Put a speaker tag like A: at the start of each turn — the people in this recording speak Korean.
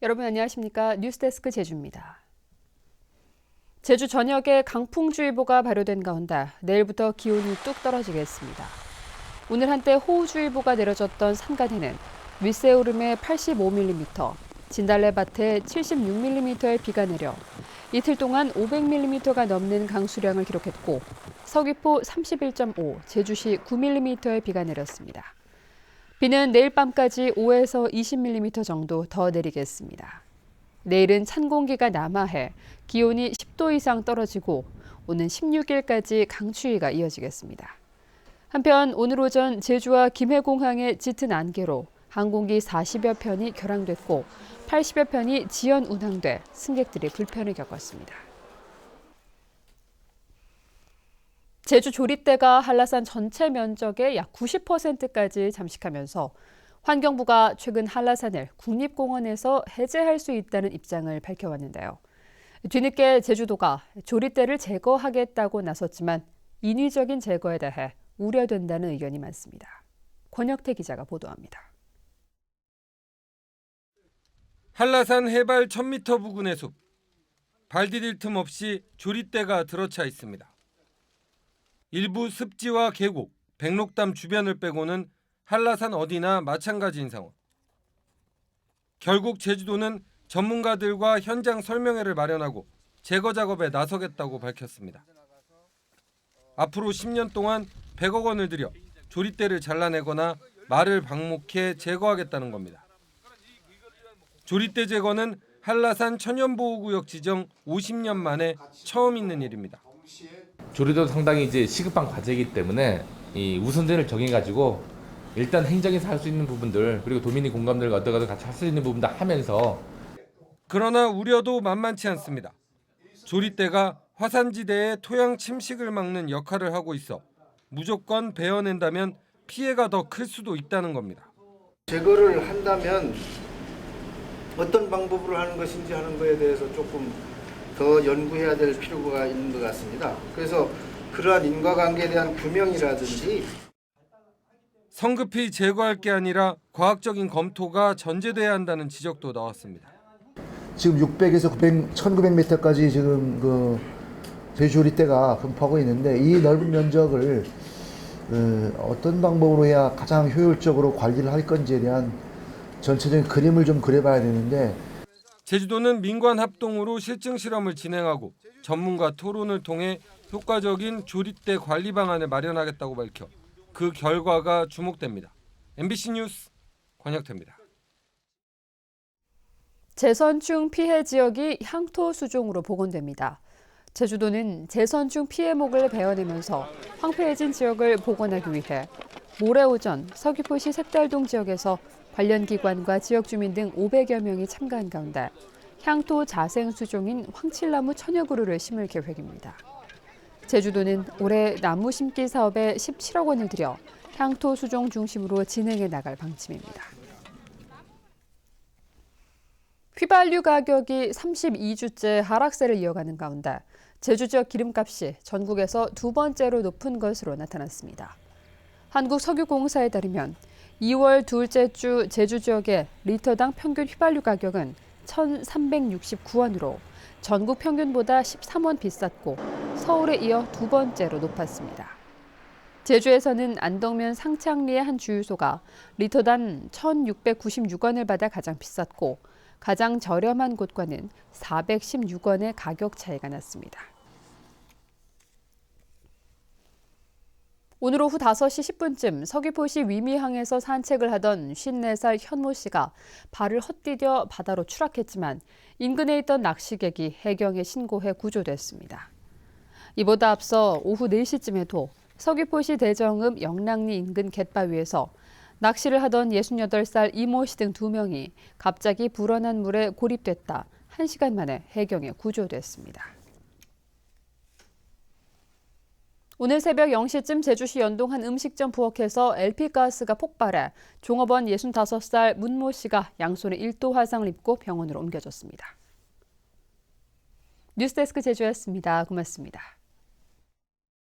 A: 여러분 안녕하십니까? 뉴스데스크 제주입니다. 제주 전역에 강풍주의보가 발효된 가운데 내일부터 기온이 뚝 떨어지겠습니다. 오늘 한때 호우주의보가 내려졌던 산간에는 윗새오름에 85mm, 진달래밭에 76mm의 비가 내려 이틀 동안 500mm가 넘는 강수량을 기록했고 서귀포 31.5, 제주시 9mm의 비가 내렸습니다. 비는 내일 밤까지 5에서 20mm 정도 더 내리겠습니다. 내일은 찬 공기가 남하해 기온이 10도 이상 떨어지고 오는 16일까지 강추위가 이어지겠습니다. 한편 오늘 오전 제주와 김해공항의 짙은 안개로 항공기 40여 편이 결항됐고 80여 편이 지연 운항돼 승객들이 불편을 겪었습니다. 제주 조리대가 한라산 전체 면적의 약 90%까지 잠식하면서 환경부가 최근 한라산을 국립공원에서 해제할 수 있다는 입장을 밝혀왔는데요. 뒤늦게 제주도가 조리대를 제거하겠다고 나섰지만 인위적인 제거에 대해 우려된다는 의견이 많습니다. 권혁태 기자가 보도합니다.
B: 한라산 해발 1000m 부근의 숲. 발 디딜 틈 없이 조리대가 들어차 있습니다. 일부 습지와 계곡, 백록담 주변을 빼고는 한라산 어디나 마찬가지인 상황. 결국 제주도는 전문가들과 현장 설명회를 마련하고 제거 작업에 나서겠다고 밝혔습니다. 앞으로 10년 동안 100억 원을 들여 조리대를 잘라내거나 말을 방목해 제거하겠다는 겁니다. 조리대 제거는 한라산 천연보호구역 지정 50년 만에 처음 있는 일입니다.
C: 조리도 상당히 이제 시급한 과제이기 때문에 이 우선순위를 정해가지고 일단 행정에서 할 수 있는 부분들 그리고 도민이 공감들과 어떻게든 같이 할 수 있는 부분도 하면서.
B: 그러나 우려도 만만치 않습니다. 조리대가 화산지대의 토양 침식을 막는 역할을 하고 있어 무조건 베어낸다면 피해가 더 클 수도 있다는 겁니다.
D: 제거를 한다면 어떤 방법으로 하는 것인지 하는 것에 대해서 조금 더 연구해야 될 필요가 있는 것 같습니다. 그래서 그러한 인과관계에 대한 규명이라든지
B: 성급히 제거할 게 아니라 과학적인 검토가 전제돼야 한다는 지적도 나왔습니다.
E: 지금 600에서 900, 1900m까지 지금 그 제주조리대가 분포하고 있는데 이 넓은 면적을 어떤 방법으로 해야 가장 효율적으로 관리를 할 건지에 대한 전체적인 그림을 좀 그려봐야 되는데
B: 제주도는 민관 합동으로 실증 실험을 진행하고 전문가 토론을 통해 효과적인 조리대 관리 방안을 마련하겠다고 밝혀 그 결과가 주목됩니다. MBC 뉴스 권혁태입니다.
A: 재선충 피해 지역이 향토 수종으로 복원됩니다. 제주도는 재선충 피해목을 베어내면서 황폐해진 지역을 복원하기 위해 모레 오전 서귀포시 색달동 지역에서 관련 기관과 지역 주민 등 500여 명이 참가한 가운데 향토 자생 수종인 황칠나무 1000여 그루를 심을 계획입니다. 제주도는 올해 나무 심기 사업에 17억 원을 들여 향토 수종 중심으로 진행해 나갈 방침입니다. 휘발유 가격이 32주째 하락세를 이어가는 가운데 제주 지역 기름값이 전국에서 두 번째로 높은 것으로 나타났습니다. 한국석유공사에 따르면 2월 둘째 주 제주 지역의 리터당 평균 휘발유 가격은 1,369원으로 전국 평균보다 13원 비쌌고 서울에 이어 두 번째로 높았습니다. 제주에서는 안덕면 상창리의 한 주유소가 리터당 1,696원을 받아 가장 비쌌고 가장 저렴한 곳과는 416원의 가격 차이가 났습니다. 오늘 오후 5시 10분쯤 서귀포시 위미항에서 산책을 하던 54살 현모 씨가 발을 헛디뎌 바다로 추락했지만 인근에 있던 낚시객이 해경에 신고해 구조됐습니다. 이보다 앞서 오후 4시쯤에도 서귀포시 대정읍 영랑리 인근 갯바위에서 낚시를 하던 68살 이모 씨 등 2명이 갑자기 불어난 물에 고립됐다 1시간 만에 해경에 구조됐습니다. 오늘 새벽 0시쯤 제주시 연동 한 음식점 부엌에서 LP가스가 폭발해 종업원 65살 문모 씨가 양손에 1도 화상을 입고 병원으로 옮겨졌습니다. 뉴스데스크 제주였습니다. 고맙습니다.